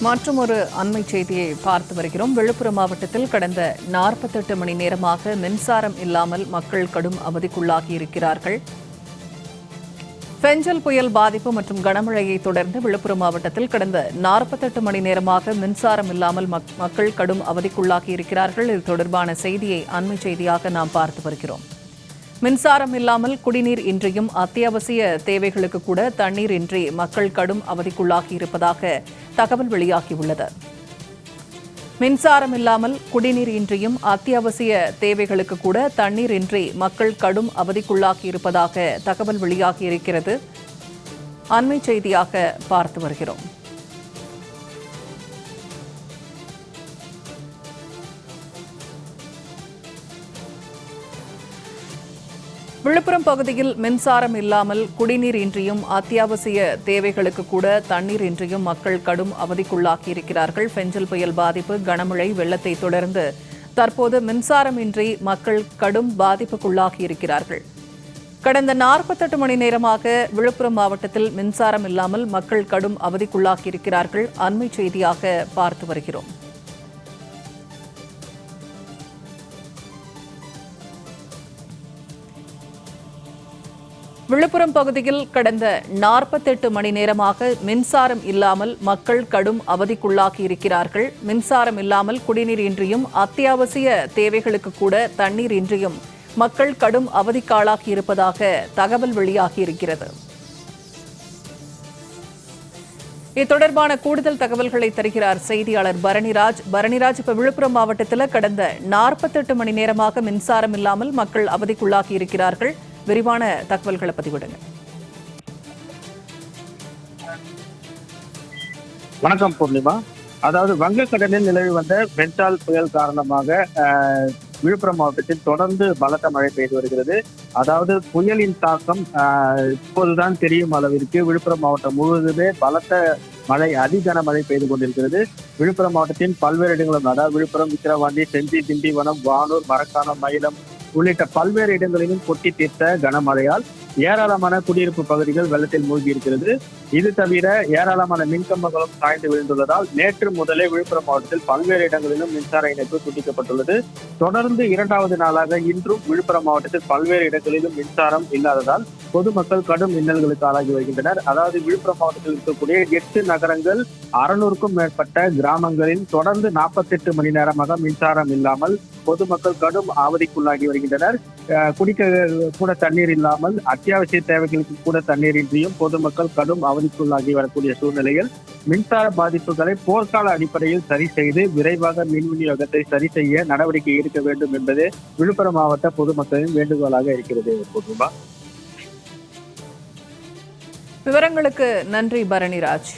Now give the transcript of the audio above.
மற்றும் ஒரு அண்மை செய்தியை பார்த்து வருகிறோம். விழுப்புரம் மாவட்டத்தில் கடந்த 48 மணி நேரமாக மின்சாரம் இல்லாமல் மக்கள் கடும் அவதிக்குள்ளாகி இருக்கிறார்கள். பெஞ்சல் புயல் பாதிப்பு மற்றும் கனமழையை தொடர்ந்து விழுப்புரம் மாவட்டத்தில் கடந்த 48 மணி நேரமாக மின்சாரம் இல்லாமல் மக்கள் கடும் அவதிக்குள்ளாகி இருக்கிறார்கள். இது தொடர்பான செய்தியை அண்மை செய்தியாக நாம் பார்த்து வருகிறோம். மின்சாரம் இல்லாமல் குடிநீர் இன்றியும் அத்தியாவசிய தேவைகளுக்கு கூட தண்ணீர் இன்றி மக்கள் கடும் அவதிக்குள்ளாகி இருப்பதாக தகவல் வெளியாகியுள்ளது. மின்சாரம் இல்லாமல் குடிநீர் இன்றியும் அத்தியாவசிய தேவைகளுக்கு கூட தண்ணீர் இன்றி மக்கள் கடும் அவதிக்குள்ளாகி இருப்பதாக தகவல் வெளியாகியிருக்கிறது. அண்மை செய்தியாக பார்த்து வருகிறோம். விழுப்புரம் பகுதியில் மின்சாரம் இல்லாமல் குடிநீர் இன்றியும் அத்தியாவசிய தேவைகளுக்கு கூட தண்ணீர் இன்றியும் மக்கள் கடும் அவதிக்குள்ளாகி இருக்கிறார்கள். பெஞ்சல் புயல் பாதிப்பு, கனமழை, வெள்ளத்தை தொடர்ந்து தற்போது மின்சாரம் இன்றி மக்கள் கடும் பாதிப்புக்குள்ளாகி இருக்கிறார்கள். கடந்த 48 மணி நேரமாக விழுப்புரம் மாவட்டத்தில் மின்சாரம் இல்லாமல் மக்கள் கடும் அவதிக்குள்ளாகி இருக்கிறார்கள். அண்மை செய்தியாக பார்த்து வருகிறோம். விழுப்புரம் பகுதியில் கடந்த 48 மணி நேரமாக மின்சாரம் இல்லாமல் மக்கள் கடும் அவதிக்குள்ளாகி இருக்கிறார்கள். மின்சாரம் இல்லாமல் குடிநீர் இன்றியும் அத்தியாவசிய தேவைகளுக்கு கூட தண்ணீர் இன்றியும் மக்கள் கடும் அவதிக்காளாகி இருப்பதாக தகவல் வெளியாகியிருக்கிறது. இது தொடர்பான கூடுதல் தகவல்களை தருகிறார் செய்தியாளர் பரணிராஜ். இப்ப விழுப்புரம் மாவட்டத்தில் கடந்த 48 மணி நேரமாக மின்சாரம் இல்லாமல் மக்கள் அவதிக்குள்ளாகி இருக்கிறார்கள். விரிவான தகவல்களை பதிவிடுங்க. வணக்கம் பூர்ணிமா. அதாவது வங்கக்கடலில் நிலவி வந்த பெஞ்சால் புயல் காரணமாக விழுப்புரம் மாவட்டத்தில் தொடர்ந்து பலத்த மழை பெய்து வருகிறது. அதாவது புயலின் தாக்கம் இப்போதுதான் தெரியும் அளவிற்கு விழுப்புரம் மாவட்டம் முழுவதுமே பலத்த மழை, அதிகன மழை பெய்து கொண்டிருக்கிறது. விழுப்புரம் மாவட்டத்தின் பல்வேறு இடங்களும், அதாவது விழுப்புரம், விக்கிரவாண்டி, செஞ்சி, திண்டிவனம், வானூர், மரக்காணம், மயிலம் உள்ளிட்ட பல்வேறு இடங்களிலும் கொட்டி தீர்த்த கனமழையால் ஏராளமான குடியிருப்பு பகுதிகள் வெள்ளத்தில் மூழ்கி இருக்கிறது. இது தவிர ஏராளமான மின்கம்பங்களும் சாய்ந்து விழுந்துள்ளதால் நேற்று முதலே விழுப்புரம் மாவட்டத்தில் பல்வேறு இடங்களிலும் மின்சார இணைப்பு துண்டிக்கப்பட்டுள்ளது. தொடர்ந்து 2வது நாளாக இன்றும் விழுப்புரம் மாவட்டத்தில் பல்வேறு இடங்களிலும் மின்சாரம் இல்லாததால் பொதுமக்கள் கடும் இன்னல்களுக்கு ஆளாகி வருகின்றனர். அதாவது விழுப்புரம் மாவட்டத்தில் இருக்கக்கூடிய 8 நகரங்கள், 600க்கும் மேற்பட்ட கிராமங்களில் தொடர்ந்து 48 மணி நேரமாக மின்சாரம் இல்லாமல் பொதுமக்கள் கடும் அவதிக்குள்ளாகி வருகின்றனர். குடிக்க கூட தண்ணீர் இல்லாமல் அத்தியாவசிய தேவைகளுக்கு கூட தண்ணீர் இன்றியும் பொதுமக்கள் கடும் அவதிக்குள்ளாகி வரக்கூடிய சூழ்நிலையில் மின்சார பாதிப்புகளை போர்க்கால அடிப்படையில் சரி செய்து விரைவாக மின் விநியோகத்தை சரி செய்ய நடவடிக்கை எடுக்க வேண்டும் என்பது விழுப்புரம் மாவட்ட பொதுமக்களின் வேண்டுகோளாக இருக்கிறது. விவரங்களுக்கு நன்றி பரணிராஜ்.